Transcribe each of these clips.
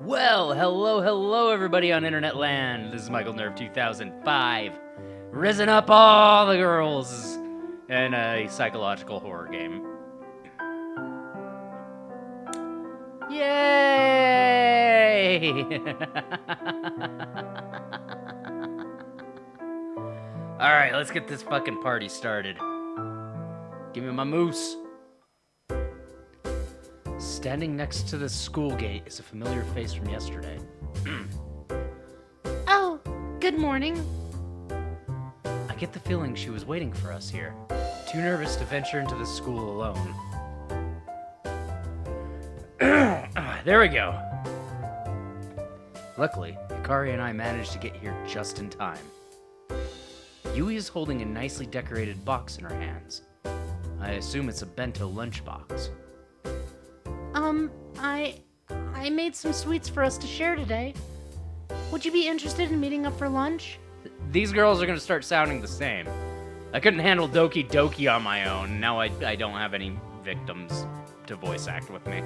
Well, hello, everybody on Internet Land. This is Michael Nerve 2005. Risen up all the girls in a psychological horror game. Yay! Alright, let's get this fucking party started. Give me my moose. Standing next to the school gate is a familiar face from yesterday. Oh, good morning. I get the feeling she was waiting for us here, too nervous to venture into the school alone. There we go. Luckily, Hikari and I managed to get here just in time. Yui is holding a nicely decorated box in her hands. I assume it's a bento lunchbox. I made some sweets for us to share today. Would you be interested in meeting up for lunch? These girls are gonna start sounding the same. I couldn't handle Doki Doki on my own. Now I don't have any victims to voice act with me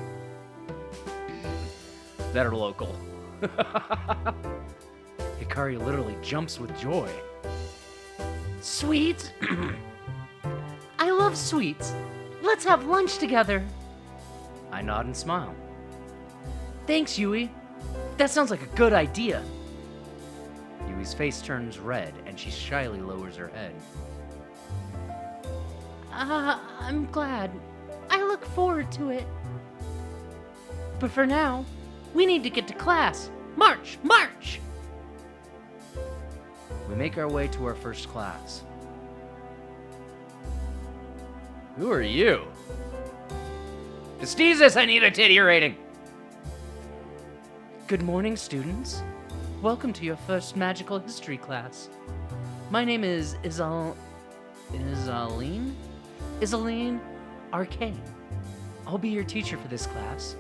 that are local. Hikari literally jumps with joy. Sweets? I love sweets. Let's have lunch together. I nod and smile. Thanks, Yui. That sounds like a good idea. Yui's face turns red and she shyly lowers her head. I'm glad. I look forward to it. But for now, we need to get to class. March! March! We make our way to our first class. Who are you? Justices, I need a titty rating. Good morning, students. Welcome to your first magical history class. My name is Izaline Arcane. I'll be your teacher for this class.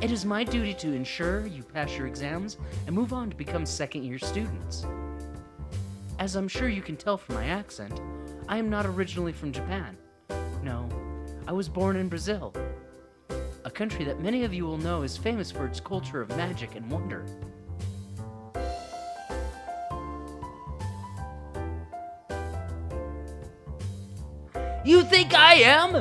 It is my duty to ensure you pass your exams and move on to become second-year students. As I'm sure you can tell from my accent, I am not originally from Japan. No, I was born in Brazil, a country that many of you will know is famous for its culture of magic and wonder. You think I am?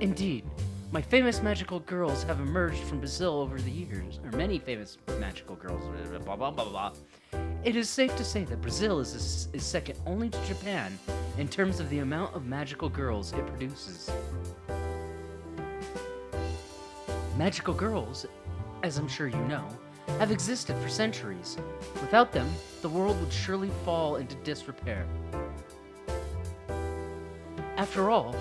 Indeed, my famous magical girls have emerged from Brazil over the years, or many famous magical girls, blah blah blah blah. It is safe to say that Brazil is second only to Japan in terms of the amount of magical girls it produces. Magical girls, as I'm sure you know, have existed for centuries. Without them, the world would surely fall into disrepair. After all,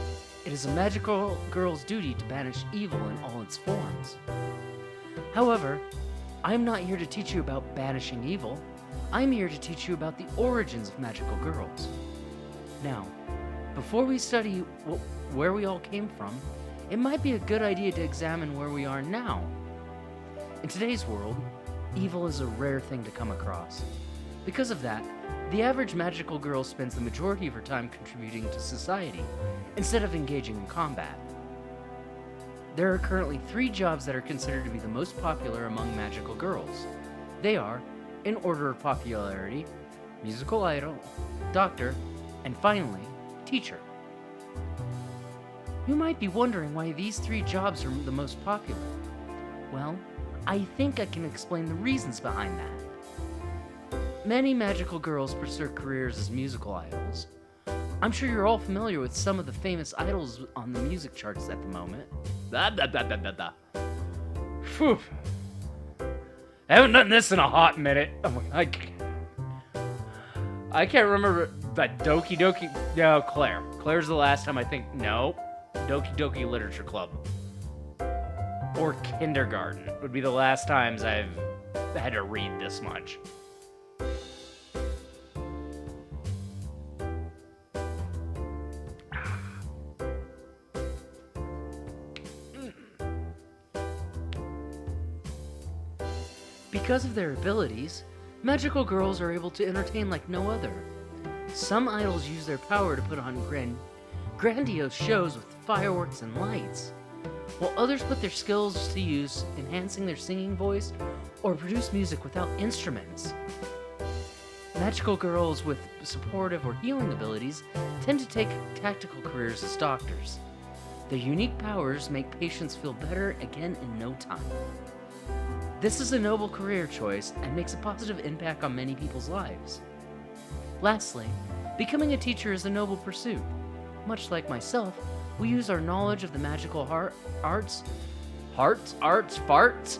it is a magical girl's duty to banish evil in all its forms. However, I am not here to teach you about banishing evil. I'm here to teach you about the origins of magical girls. Now, before we study where we all came from, it might be a good idea to examine where we are now. In today's world, evil is a rare thing to come across. Because of that, the average magical girl spends the majority of her time contributing to society, instead of engaging in combat. There are currently 3 jobs that are considered to be the most popular among magical girls. They are, in order of popularity, musical idol, doctor, and finally, teacher. You might be wondering why these 3 jobs are the most popular. Well, I think I can explain the reasons behind that. Many magical girls pursue careers as musical idols. I'm sure you're all familiar with some of the famous idols on the music charts at the moment. Blah, blah, blah, blah, blah, blah. Phew. I haven't done this in a hot minute. I can't remember that Doki Doki. No, Claire. Claire's the last time I think. No. Doki Doki Literature Club. Or kindergarten would be the last times I've had to read this much. Because of their abilities, magical girls are able to entertain like no other. Some idols use their power to put on grandiose shows with fireworks and lights, while others put their skills to use enhancing their singing voice or produce music without instruments. Magical girls with supportive or healing abilities tend to take tactical careers as doctors. Their unique powers make patients feel better again in no time. This is a noble career choice and makes a positive impact on many people's lives. Lastly, becoming a teacher is a noble pursuit. Much like myself, we use our knowledge of the magical arts, farts,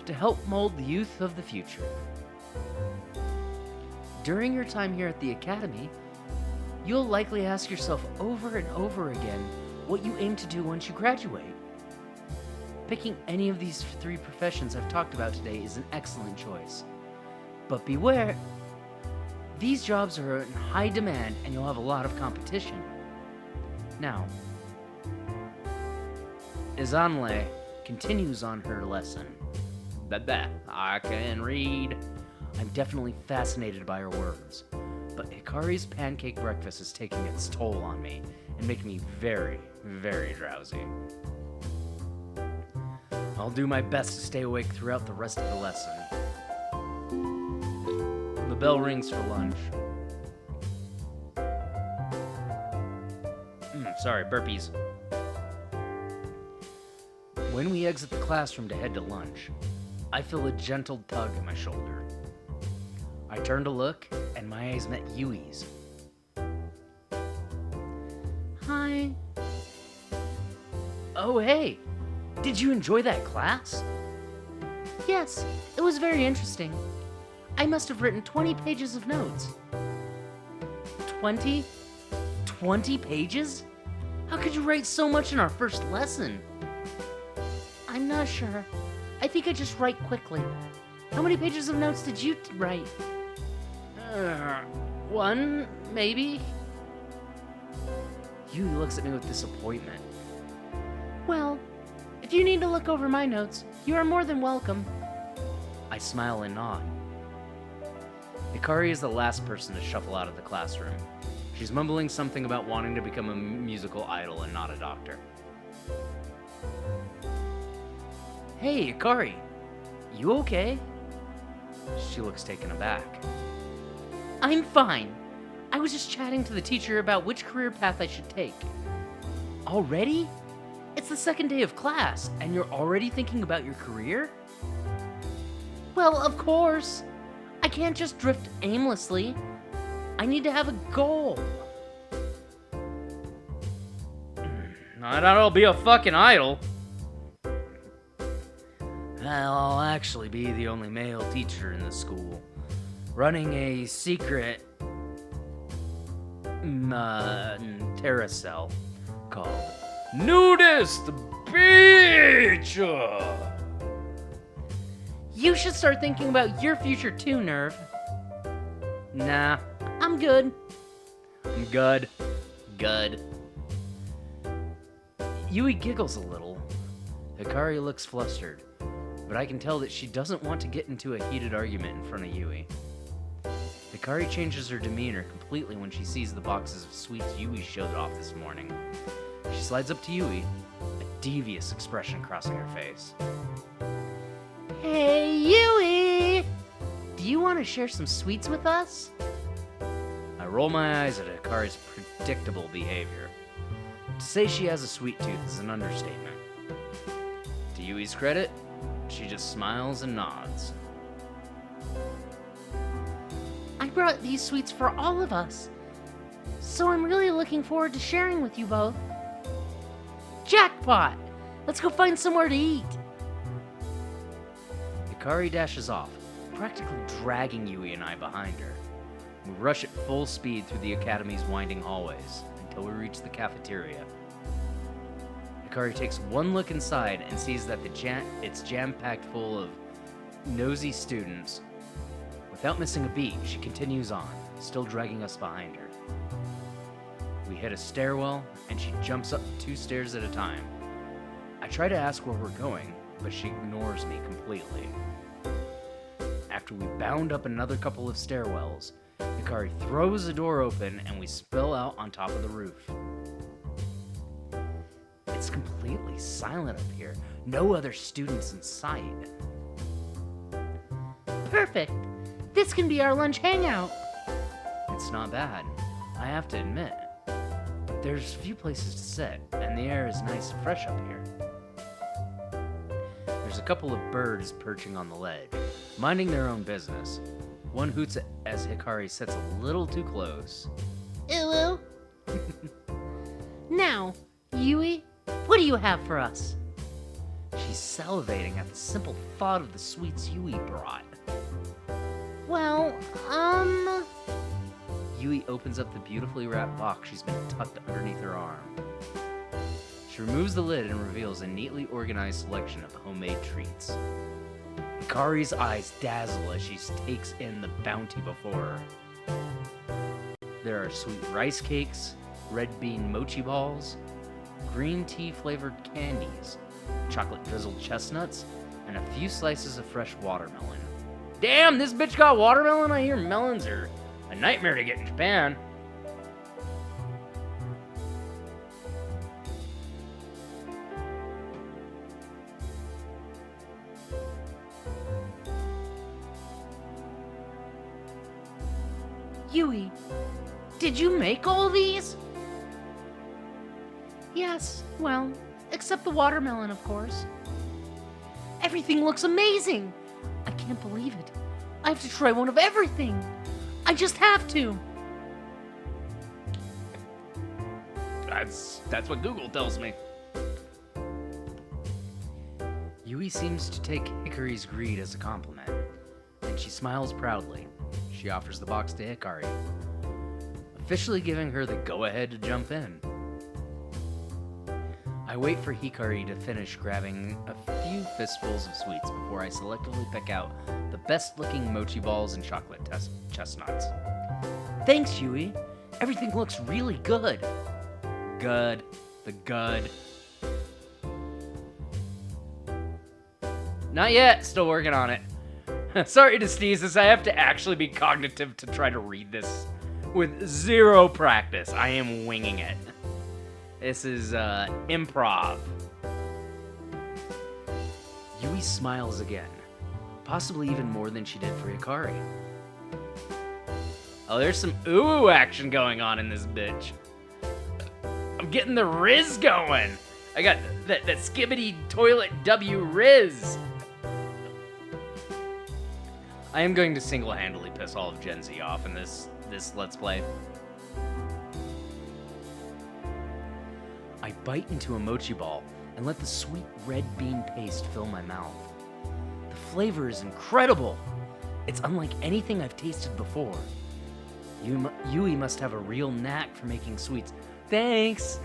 to help mold the youth of the future. During your time here at the Academy, you'll likely ask yourself over and over again what you aim to do once you graduate. Picking any of these 3 professions I've talked about today is an excellent choice. But beware, these jobs are in high demand and you'll have a lot of competition. Now, Izanle continues on her lesson. I can read. I'm definitely fascinated by her words, but Hikari's pancake breakfast is taking its toll on me and making me very, very drowsy. I'll do my best to stay awake throughout the rest of the lesson. The bell rings for lunch. Sorry, burpees. When we exit the classroom to head to lunch, I feel a gentle tug at my shoulder. I turn to look, and my eyes met Yui's. Hi. Oh, hey. Did you enjoy that class? Yes, it was very interesting. I must have written 20 pages of notes. 20? 20 pages? How could you write so much in our first lesson? I'm not sure. I think I just write quickly. How many pages of notes did you write? 1, maybe? Yui looks at me with disappointment. Well, if you need to look over my notes, you are more than welcome. I smile and nod. Hikari is the last person to shuffle out of the classroom. She's mumbling something about wanting to become a musical idol and not a doctor. Hey, Hikari, you okay? She looks taken aback. I'm fine. I was just chatting to the teacher about which career path I should take. Already? It's the second day of class, and you're already thinking about your career? Well, of course. I can't just drift aimlessly. I need to have a goal. I thought I'll be a fucking idol. I'll actually be the only male teacher in the school, running a secret terracel called Nudist Beach. You should start thinking about your future too, Nerve. Nah, I'm good. I'm good. Yui giggles a little. Hikari looks flustered, but I can tell that she doesn't want to get into a heated argument in front of Yui. Hikari changes her demeanor completely when she sees the boxes of sweets Yui showed off this morning. She slides up to Yui, a devious expression crossing her face. Hey, Yui! Do you want to share some sweets with us? I roll my eyes at Hikari's predictable behavior. To say she has a sweet tooth is an understatement. To Yui's credit, she just smiles and nods. I brought these sweets for all of us, so I'm really looking forward to sharing with you both. Jackpot! Let's go find somewhere to eat! Hikari dashes off, practically dragging Yui and I behind her. We rush at full speed through the Academy's winding hallways until we reach the cafeteria. Hikari takes one look inside and sees that it's jam-packed full of nosy students. Without missing a beat, she continues on, still dragging us behind her. We hit a stairwell, and she jumps up 2 stairs at a time. I try to ask where we're going, but she ignores me completely. After we bound up another couple of stairwells, Hikari throws the door open and we spill out on top of the roof. It's completely silent up here. No other students in sight. Perfect. This can be our lunch hangout. It's not bad, I have to admit. There's few places to sit, and the air is nice and fresh up here. There's a couple of birds perching on the ledge, minding their own business. One hoots as Hikari sits a little too close. Ooh. Now, Yui, what do you have for us? She's salivating at the simple thought of the sweets Yui brought. Well, Yui opens up the beautifully wrapped box she's been tucked underneath her arm. She removes the lid and reveals a neatly organized selection of homemade treats. Hikari's eyes dazzle as she takes in the bounty before her. There are sweet rice cakes, red bean mochi balls, green tea flavored candies, chocolate drizzled chestnuts, and a few slices of fresh watermelon. Damn, this bitch got watermelon? I hear melons are a nightmare to get in Japan. Yui, did you make all these? Yes, well, except the watermelon, of course. Everything looks amazing. I can't believe it. I have to try one of everything. I just have to. That's what Google tells me. Yui seems to take Hikari's greed as a compliment, and she smiles proudly. She offers the box to Hikari, officially giving her the go-ahead to jump in. I wait for Hikari to finish grabbing a few fistfuls of sweets before I selectively pick out the best-looking mochi balls and chocolate chestnuts. Thanks, Yui. Everything looks really good. Good. The good. Not yet. Still working on it. Sorry to sneeze this. I have to actually be cognitive to try to read this with zero practice. I am winging it. This is improv. Yui smiles again, possibly even more than she did for Hikari. Oh, there's some ooh action going on in this bitch. I'm getting the Riz going. I got that skibbity toilet W Riz. I am going to single-handedly piss all of Gen Z off in this Let's Play. I bite into a mochi ball and let the sweet red bean paste fill my mouth. The flavor is incredible. It's unlike anything I've tasted before. Yui must have a real knack for making sweets. Thanks.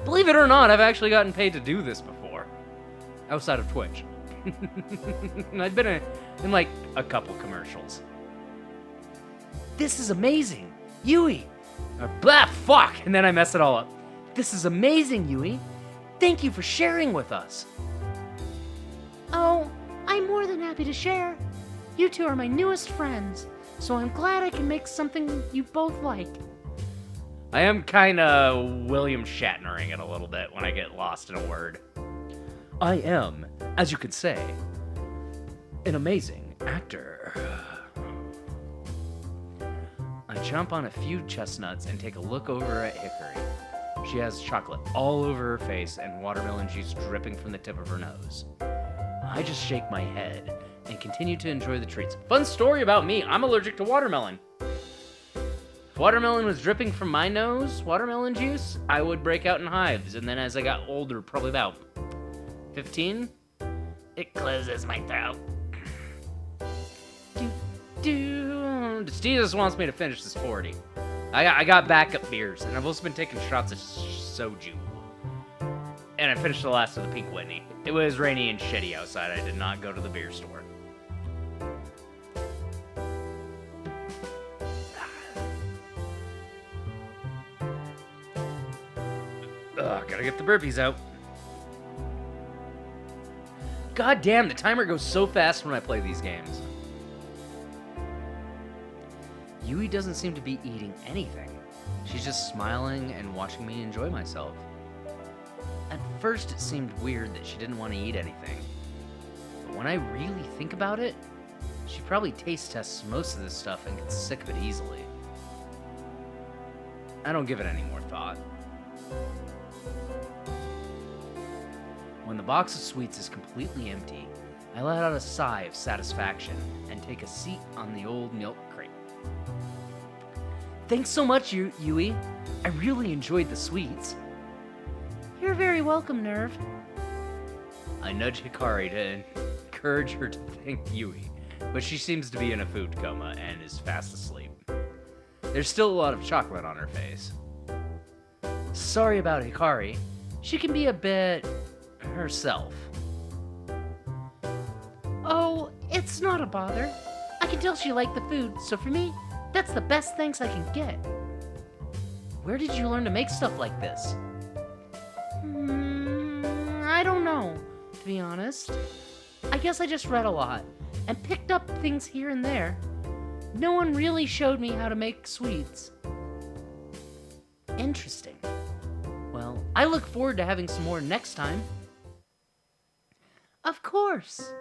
Believe it or not, I've actually gotten paid to do this before. Outside of Twitch. I've been in like a couple commercials. This is amazing. Yui. Blah, fuck. And then I mess it all up. This is amazing, Yui. Thank you for sharing with us. Oh, I'm more than happy to share. You two are my newest friends, so I'm glad I can make something you both like. I am kind of William Shatnering it a little bit when I get lost in a word. I am, as you could say, an amazing actor. I chomp on a few chestnuts and take a look over at Hikari. She has chocolate all over her face and watermelon juice dripping from the tip of her nose. I just shake my head and continue to enjoy the treats. Fun story about me, I'm allergic to watermelon. If watermelon was dripping from my nose, watermelon juice, I would break out in hives. And then as I got older, probably about 15, it closes my throat. Jesus wants me to finish this 40. I got backup beers, and I've also been taking shots of soju. And I finished the last of the Pink Whitney. It was rainy and shitty outside. I did not go to the beer store. Ugh, gotta get the burpees out. God damn, the timer goes so fast when I play these games. Yui doesn't seem to be eating anything. She's just smiling and watching me enjoy myself. At first, it seemed weird that she didn't want to eat anything. But when I really think about it, she probably taste tests most of this stuff and gets sick of it easily. I don't give it any more thought. When the box of sweets is completely empty, I let out a sigh of satisfaction and take a seat on the old milk crate. Thanks so much, Yui. I really enjoyed the sweets. You're very welcome, Nerve. I nudge Hikari to encourage her to thank Yui, but she seems to be in a food coma and is fast asleep. There's still a lot of chocolate on her face. Sorry about Hikari. She can be a bit herself. Oh, it's not a bother. I can tell she liked the food, so for me, that's the best thanks I can get. Where did you learn to make stuff like this? I don't know, to be honest. I guess I just read a lot and picked up things here and there. No one really showed me how to make sweets. Interesting. Well, I look forward to having some more next time. Of course.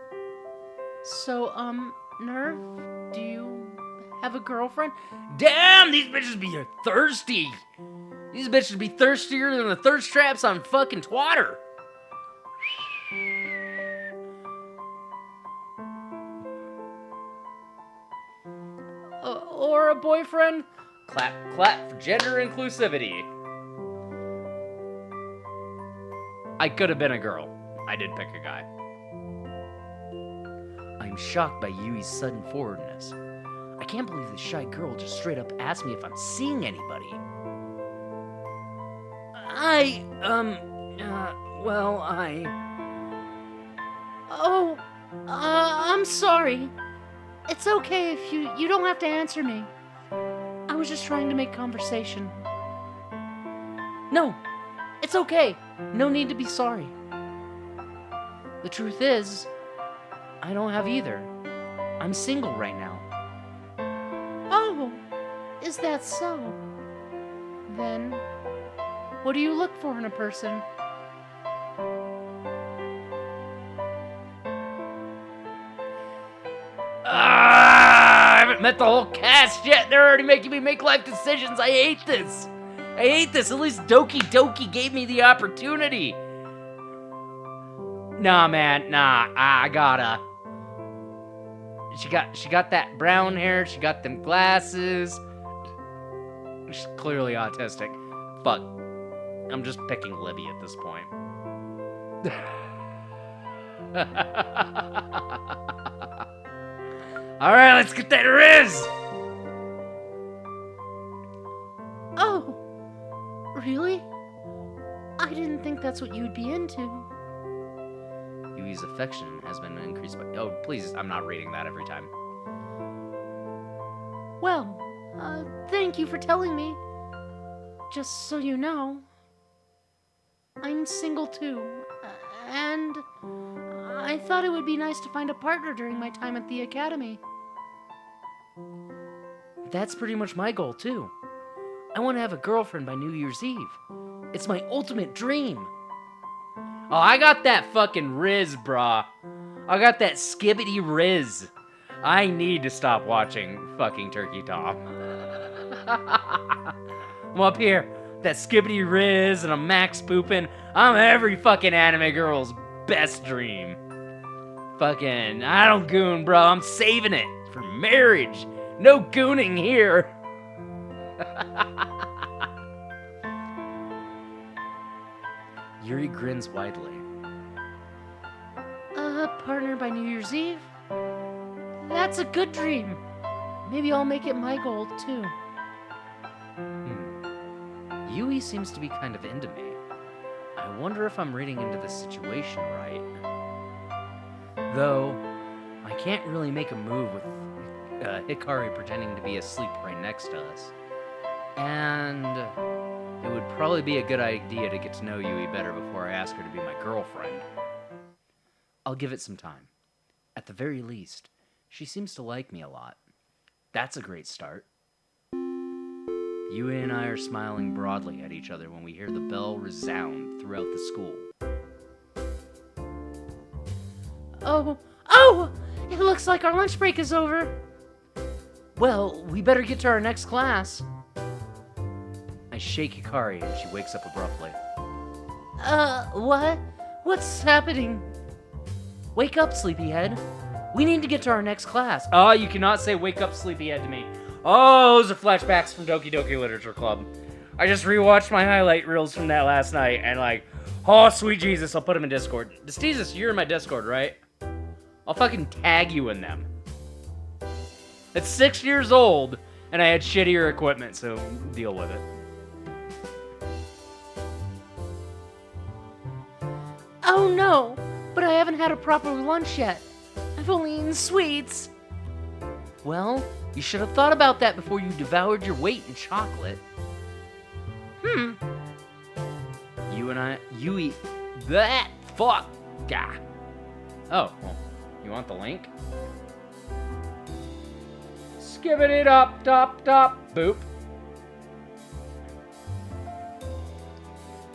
So, Nerve, do you have a girlfriend? Damn, these bitches be thirsty. These bitches be thirstier than the thirst traps on fucking Twatter. Or a boyfriend? Clap, clap for gender inclusivity. I could have been a girl. I did pick a guy. I'm shocked by Yui's sudden forwardness. I can't believe this shy girl just straight up asked me if I'm seeing anybody. Oh, I'm sorry. It's okay if you don't have to answer me. I was just trying to make conversation. No, it's okay. No need to be sorry. The truth is, I don't have either. I'm single right now. Oh, is that so? Then, what do you look for in a person? I haven't met the whole cast yet. They're already making me make life decisions. I hate this. I hate this. At least Doki Doki gave me the opportunity. Nah, man. Nah, I gotta. She got that brown hair. She got them glasses. She's clearly autistic. Fuck. I'm just picking Libby at this point. Alright, let's get that Riz! Oh, really? I didn't think that's what you'd be into. Yui's affection has been increased by... Oh, please, I'm not reading that every time. Well, thank you for telling me. Just so you know, I'm single too, and I thought it would be nice to find a partner during my time at the academy. That's pretty much my goal too. I want to have a girlfriend by New Year's Eve. It's my ultimate dream. Oh, I got that fucking Riz, brah. I got that skibbity Riz. I need to stop watching fucking Turkey Tom. I'm up here, that skibbity Riz, and I'm max pooping. I'm every fucking anime girl's best dream. Fucking, I don't goon, bro. I'm saving it for marriage. No gooning here. Yuri grins widely. Partner by New Year's Eve? That's a good dream. Maybe I'll make it my goal, too. Yui seems to be kind of into me. I wonder if I'm reading into this situation right. Though, I can't really make a move with Hikari pretending to be asleep right next to us. And it would probably be a good idea to get to know Yui better before I ask her to be my girlfriend. I'll give it some time. At the very least, she seems to like me a lot. That's a great start. Yui and I are smiling broadly at each other when we hear the bell resound throughout the school. Oh! It looks like our lunch break is over. Well, we better get to our next class. I shake Hikari and she wakes up abruptly. What? What's happening? Wake up, sleepyhead. We need to get to our next class. Oh, you cannot say wake up, sleepyhead to me. Oh, those are flashbacks from Doki Doki Literature Club. I just rewatched my highlight reels from that last night, and like, oh, sweet Jesus, I'll put them in Discord. Destezus, you're in my Discord, right? I'll fucking tag you in them. It's 6 years old, and I had shittier equipment, so deal with it. Oh no, but I haven't had a proper lunch yet. I've only eaten sweets. Well, you should have thought about that before you devoured your weight in chocolate. Yui, that fuck. Gah. Oh, well, you want the link? Skibbity up, top, boop.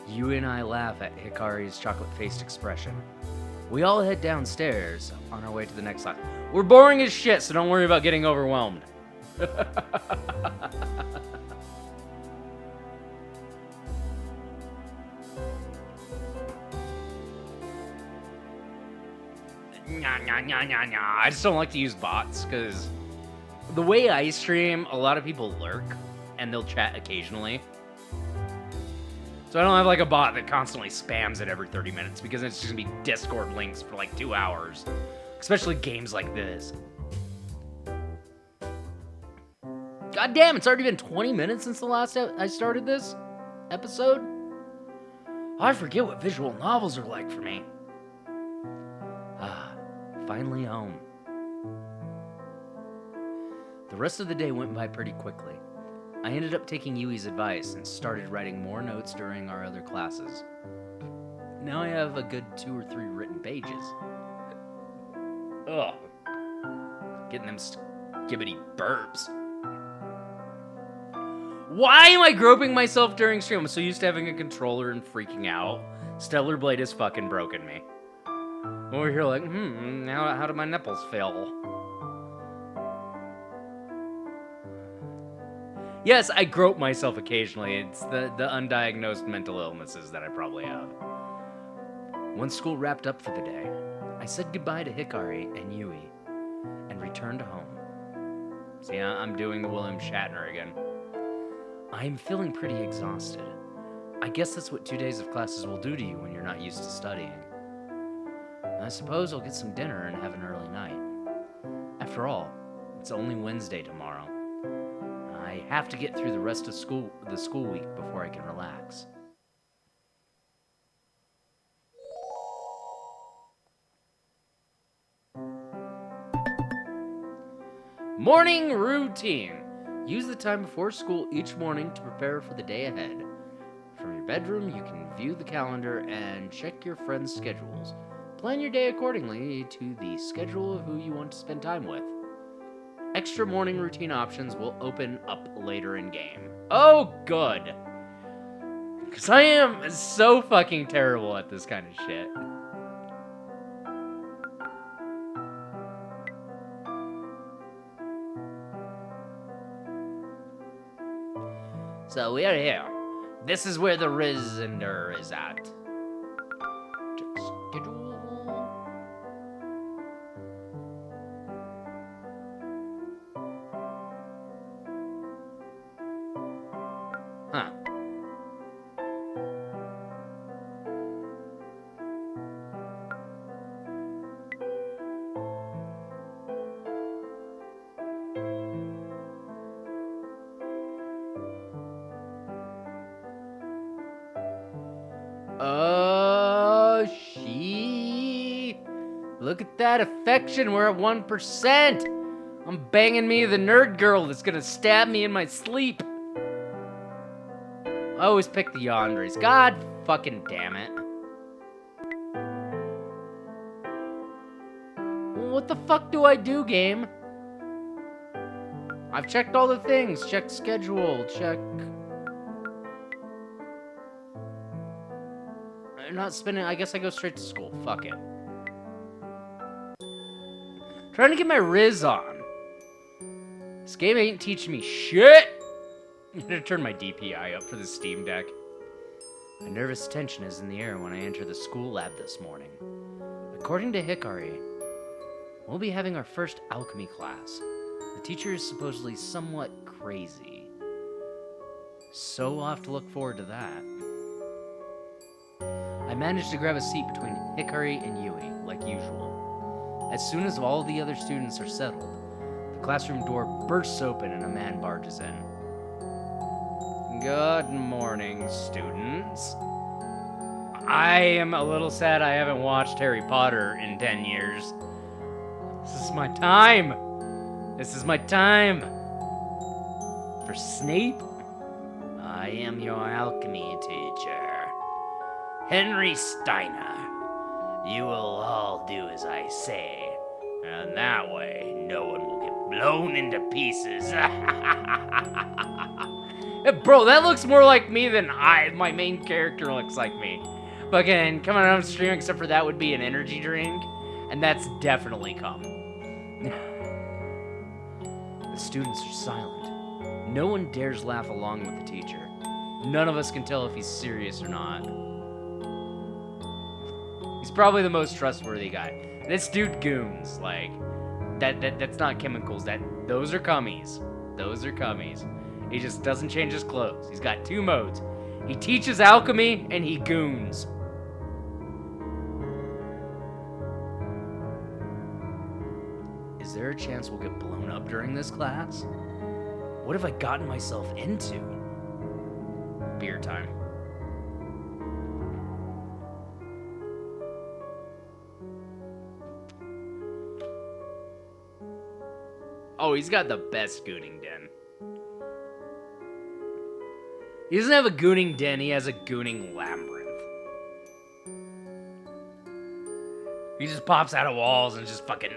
Yui and I laugh at Hikari's chocolate-faced expression. We all head downstairs on our way to the next class. We're boring as shit, so don't worry about getting overwhelmed. I just don't like to use bots, because the way I stream, a lot of people lurk, and they'll chat occasionally. So I don't have like a bot that constantly spams it every 30 minutes, because it's just gonna be Discord links for like 2 hours. Especially games like this. God damn, it's already been 20 minutes since the last I started this episode. I forget what visual novels are like for me. Finally home. The rest of the day went by pretty quickly. I ended up taking Yui's advice and started writing more notes during our other classes. Now I have a good 2 or 3 written pages. Ugh. Getting them skibbity burps. Why am I groping myself during stream? I'm so used to having a controller and freaking out. Stellar Blade has fucking broken me. Over here like, now how do my nipples feel? Yes, I grope myself occasionally. It's the undiagnosed mental illnesses that I probably have. Once school wrapped up for the day, I said goodbye to Hikari and Yui and returned home. See, I'm doing the William Shatner again. I'm feeling pretty exhausted. I guess that's what 2 days of classes will do to you when you're not used to studying. I suppose I'll get some dinner and have an early night. After all, it's only Wednesday tomorrow. I have to get through the rest of the school week before I can relax. Morning routine. Use the time before school each morning to prepare for the day ahead. From your bedroom, you can view the calendar and check your friends' schedules. Plan your day accordingly to the schedule of who you want to spend time with. Extra morning routine options will open up later in game. Oh, good. Because I am so fucking terrible at this kind of shit. So we are here. This is where the Rizender is at. Schedule. Huh. Oh, look at that affection. We're at 1%. I'm banging me the nerd girl that's gonna stab me in my sleep. I always pick the Yandres. God fucking damn it. What the fuck do I do, game? I've checked all the things. Check schedule. Check... I'm not spending... I guess I go straight to school. Fuck it. Trying to get my Riz on. This game ain't teaching me shit. I'm gonna turn my DPI up for the Steam Deck. A nervous tension is in the air when I enter the school lab this morning. According to Hikari, we'll be having our first alchemy class. The teacher is supposedly somewhat crazy. So I'll have to look forward to that. I managed to grab a seat between Hikari and Yui, like usual. As soon as all the other students are settled, the classroom door bursts open and a man barges in. Good morning, students. I am a little sad I haven't watched Harry Potter in 10 years. This is my time. This is my time. For Snape, I am your alchemy teacher, Henry Steiner. You will all do as I say, and that way no one will get blown into pieces. Bro, that looks more like me than my main character looks like me. Fucking coming on stream, except for that would be an energy drink, and that's definitely cum. The students are silent. No one dares laugh along with the teacher. None of us can tell if he's serious or not. He's probably the most trustworthy guy. This dude goons, like, that's not chemicals, those are cummies. Those are cummies. He just doesn't change his clothes. He's got two modes. He teaches alchemy and he goons. Is there a chance we'll get blown up during this class? What have I gotten myself into? Beer time. Oh, he's got the best gooning den. He doesn't have a gooning den, he has a gooning labyrinth. He just pops out of walls and just fucking...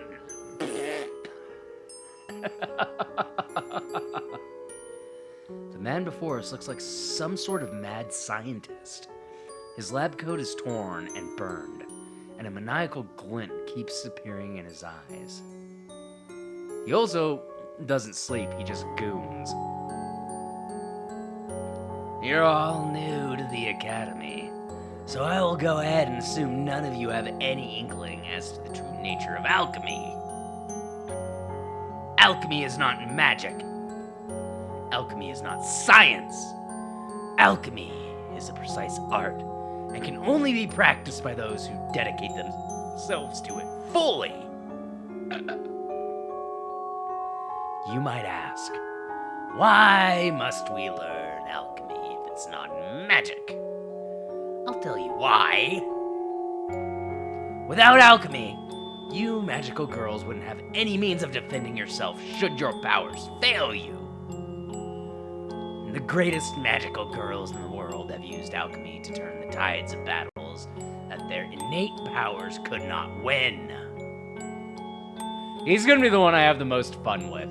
The man before us looks like some sort of mad scientist. His lab coat is torn and burned, and a maniacal glint keeps appearing in his eyes. He also doesn't sleep, he just goons. You're all new to the academy, so I will go ahead and assume none of you have any inkling as to the true nature of alchemy. Alchemy is not magic. Alchemy is not science. Alchemy is a precise art and can only be practiced by those who dedicate themselves to it fully. You might ask, why must we learn alchemy if it's not magic? I'll tell you why. Without alchemy, you magical girls wouldn't have any means of defending yourself should your powers fail you. The greatest magical girls in the world have used alchemy to turn the tides of battles that their innate powers could not win. He's gonna be the one I have the most fun with.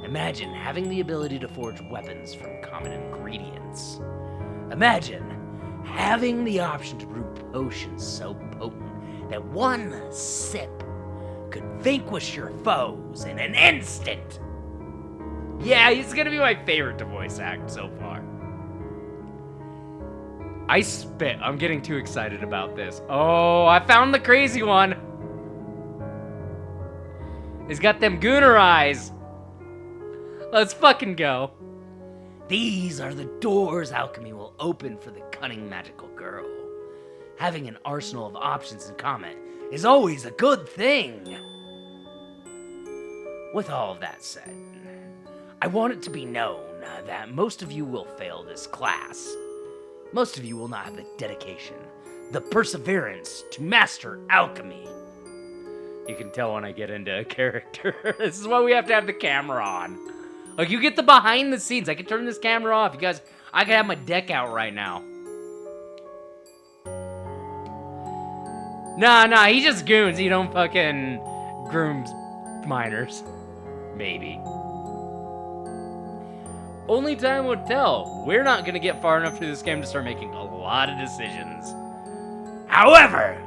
Imagine having the ability to forge weapons from common ingredients. Imagine having the option to brew potions so potent that one sip could vanquish your foes in an instant. Yeah, he's gonna be my favorite to voice act so far. I spit. I'm getting too excited about this. Oh, I found the crazy one. He's got them gooner eyes. Let's fucking go. These are the doors alchemy will open for the cunning magical girl. Having an arsenal of options in common is always a good thing. With all of that said, I want it to be known that most of you will fail this class. Most of you will not have the dedication, the perseverance to master alchemy. You can tell when I get into a character. This is why we have to have the camera on. Like, you get the behind the scenes. I can turn this camera off. You guys, I can have my deck out right now. Nah, he just goons. He don't fucking grooms minors. Maybe. Only time will tell. We're not gonna get far enough through this game to start making a lot of decisions. However,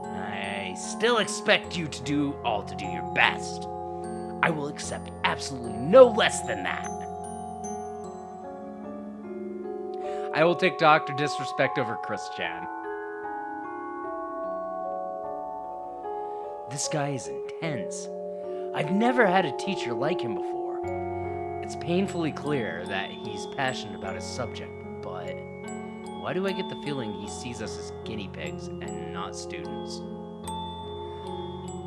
I still expect you to do your best. I will accept absolutely no less than that. I will take Dr. Disrespect over Chris Chan. This guy is intense. I've never had a teacher like him before. It's painfully clear that he's passionate about his subject, but why do I get the feeling he sees us as guinea pigs and not students?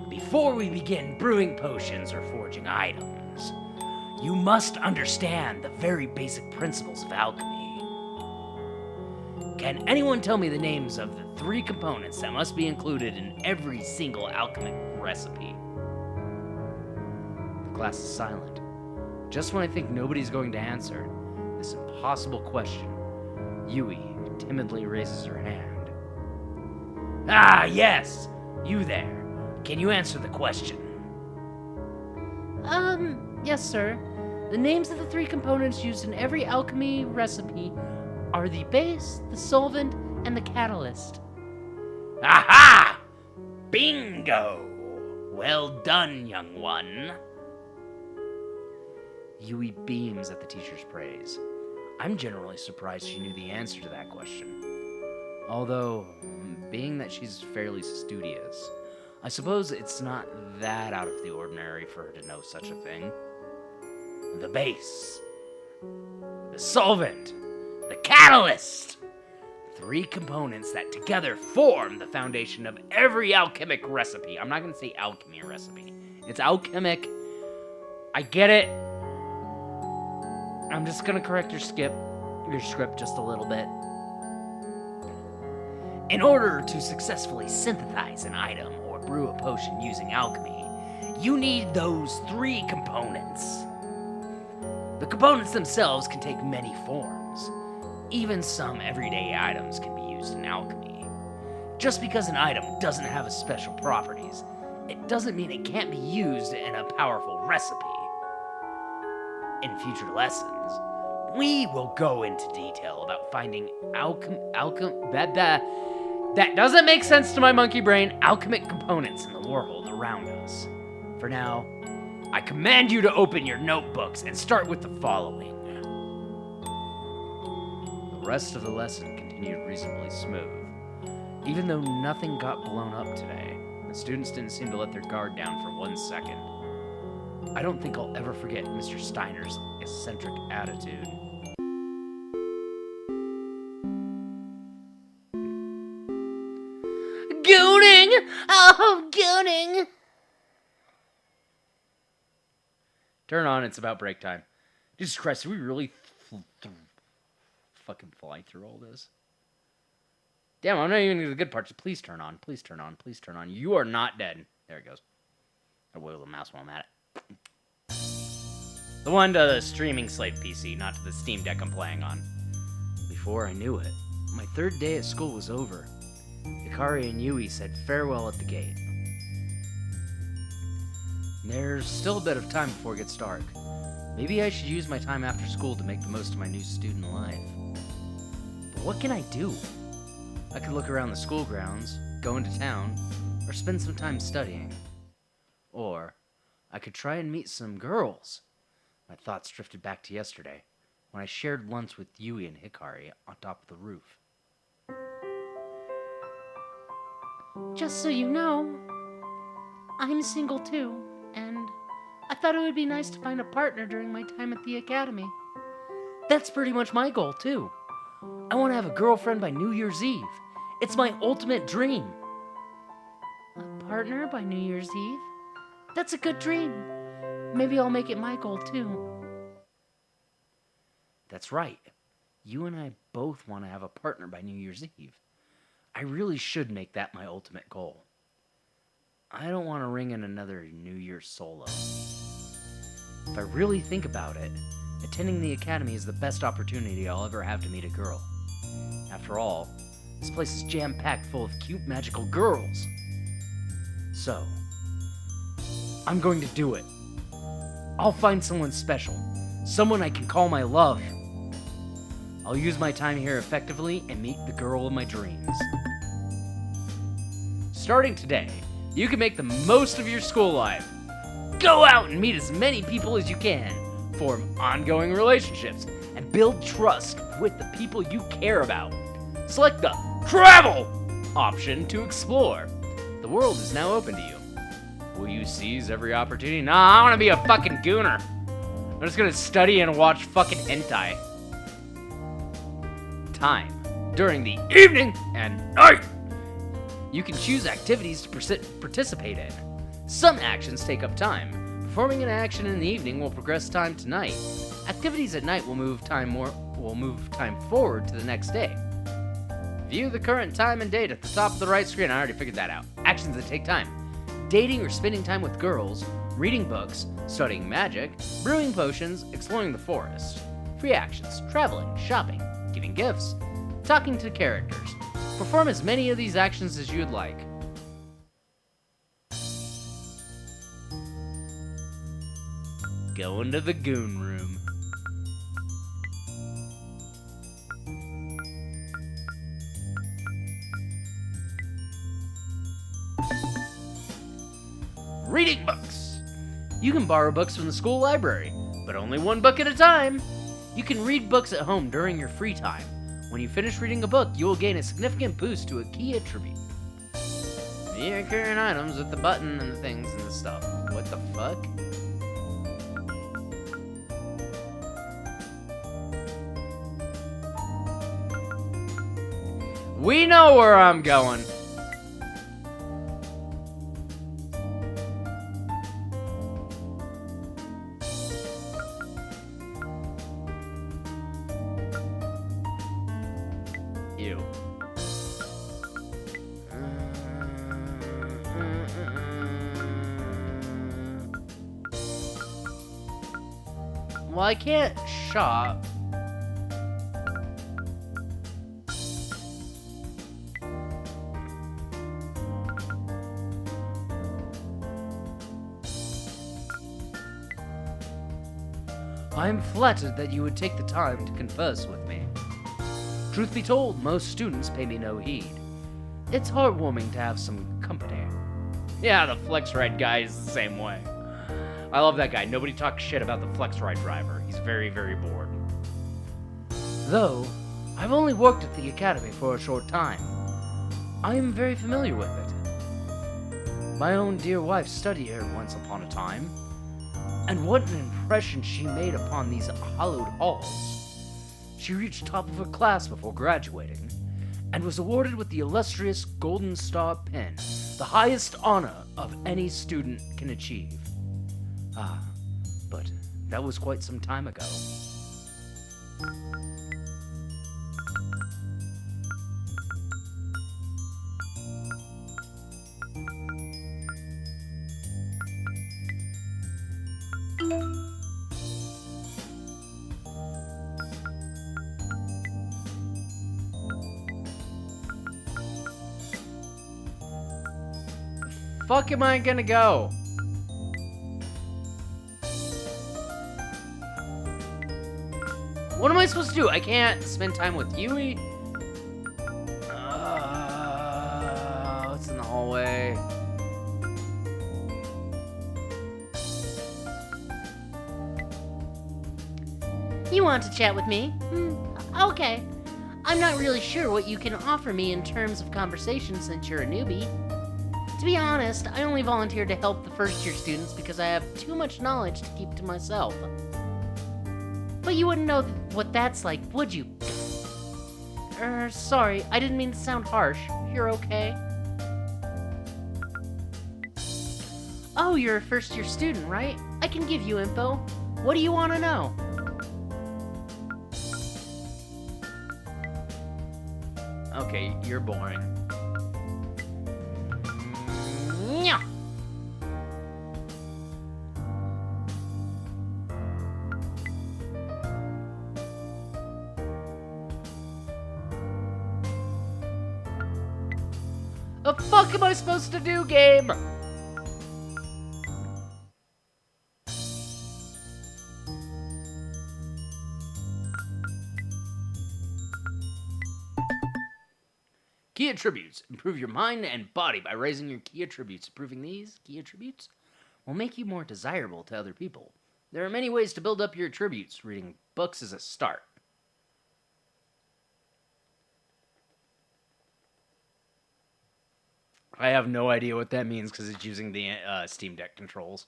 Before we begin brewing potions or forging items, you must understand the very basic principles of alchemy. Can anyone tell me the names of the 3 components that must be included in every single alchemic recipe? The class is silent. Just when I think nobody's going to answer this impossible question, Yui timidly raises her hand. Ah, yes! You there. Can you answer the question? Yes, sir. The names of the 3 components used in every alchemy recipe are the base, the solvent, and the catalyst. Aha! Bingo! Well done, young one. Yui beams at the teacher's praise. I'm generally surprised she knew the answer to that question. Although, being that she's fairly studious, I suppose it's not that out of the ordinary for her to know such a thing. The base, the solvent, the catalyst. 3 components that together form the foundation of every alchemic recipe. I'm not going to say alchemy recipe. It's alchemic. I get it. I'm just going to correct your script just a little bit. In order to successfully synthesize an item or brew a potion using alchemy, you need those 3 components. The components themselves can take many forms. Even some everyday items can be used in alchemy. Just because an item doesn't have special properties, it doesn't mean it can't be used in a powerful recipe. In future lessons, we will go into detail about finding that doesn't make sense to my monkey brain, alchemic components in the world around us. For now, I command you to open your notebooks and start with the following. The rest of the lesson continued reasonably smooth. Even though nothing got blown up today, the students didn't seem to let their guard down for 1 second. I don't think I'll ever forget Mr. Steiner's eccentric attitude. Gooning! Oh, gooning! Turn on, it's about break time. Jesus Christ, did we really fucking fly through all this? Damn, I'm not even getting the good parts. Please turn on, please turn on, please turn on. You are not dead. There it goes. I wiggle the mouse while I'm at it. The one to the streaming slave PC, not to the Steam Deck I'm playing on. Before I knew it, my 3rd day at school was over. Hikari and Yui said farewell at the gate. There's still a bit of time before it gets dark. Maybe I should use my time after school to make the most of my new student life. But what can I do? I could look around the school grounds, go into town, or spend some time studying. Or I could try and meet some girls. My thoughts drifted back to yesterday, when I shared lunch with Yui and Hikari on top of the roof. Just so you know, I'm single too, and I thought it would be nice to find a partner during my time at the academy. That's pretty much my goal, too. I want to have a girlfriend by New Year's Eve. It's my ultimate dream. A partner by New Year's Eve? That's a good dream. Maybe I'll make it my goal too. That's right. You and I both want to have a partner by New Year's Eve. I really should make that my ultimate goal. I don't want to ring in another New Year's solo. If I really think about it, attending the academy is the best opportunity I'll ever have to meet a girl. After all, this place is jam-packed full of cute, magical girls. So, I'm going to do it. I'll find someone special. Someone I can call my love. I'll use my time here effectively and meet the girl of my dreams. Starting today, you can make the most of your school life. Go out and meet as many people as you can, form ongoing relationships, and build trust with the people you care about. Select the travel option to explore. The world is now open to you. Will you seize every opportunity? Nah, I want to be a fucking gooner. I'm just gonna study and watch fucking hentai. Time. During the evening and night. You can choose activities to participate in. Some actions take up time. Performing an action in the evening will progress time to night. Activities at night will move time forward to the next day. View the current time and date at the top of the right screen. I already figured that out. Actions that take time. Dating or spending time with girls, reading books, studying magic, brewing potions, exploring the forest. Free actions, traveling, shopping, giving gifts, talking to characters. Perform as many of these actions as you'd like. Go into the goon room. Reading books. You can borrow books from the school library, but only one book at a time. You can read books at home during your free time. When you finish reading a book, you will gain a significant boost to a key attribute. View current items with the button and the things and the stuff. What the fuck? We know where I'm going. Ew. Well, I can't shop. I am flattered that you would take the time to converse with me. Truth be told, most students pay me no heed. It's heartwarming to have some company. Yeah, the flex ride guy is the same way. I love that guy. Nobody talks shit about the flex ride driver. He's very, very bored. Though, I've only worked at the academy for a short time. I am very familiar with it. My own dear wife studied here once upon a time. And what an impression she made upon these hallowed halls. She reached top of her class before graduating, and was awarded with the illustrious Golden Star Pin, the highest honor of any student can achieve. Ah, but that was quite some time ago. Fuck am I gonna go? What am I supposed to do? I can't spend time with Yui? What's in the hallway? You want to chat with me? Okay. I'm not really sure what you can offer me in terms of conversation since you're a newbie. To be honest, I only volunteered to help the first-year students because I have too much knowledge to keep to myself. But you wouldn't know what that's like, would you? Sorry, I didn't mean to sound harsh. You're okay? Oh, you're a first-year student, right? I can give you info. What do you want to know? Okay, you're boring. Yeah. The fuck am I supposed to do, game? Key attributes. Improve your mind and body by raising your key attributes. Improving these key attributes will make you more desirable to other people. There are many ways to build up your attributes. Reading books is a start. I have no idea what that means because it's using the Steam Deck controls.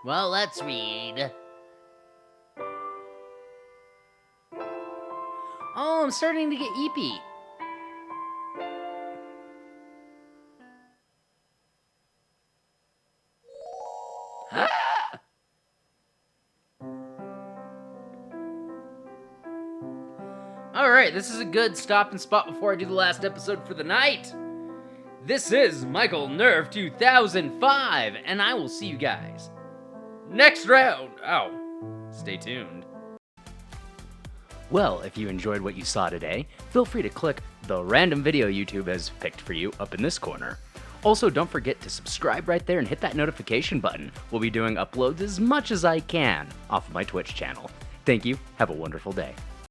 Well, let's read. Oh, I'm starting to get eepy. Alright, this is a good stop and spot before I do the last episode for the night. This is Michael Nerve 2005, and I will see you guys next round. Oh, stay tuned. Well, if you enjoyed what you saw today, feel free to click the random video YouTube has picked for you up in this corner. Also, don't forget to subscribe right there and hit that notification button. We'll be doing uploads as much as I can off of my Twitch channel. Thank you. Have a wonderful day.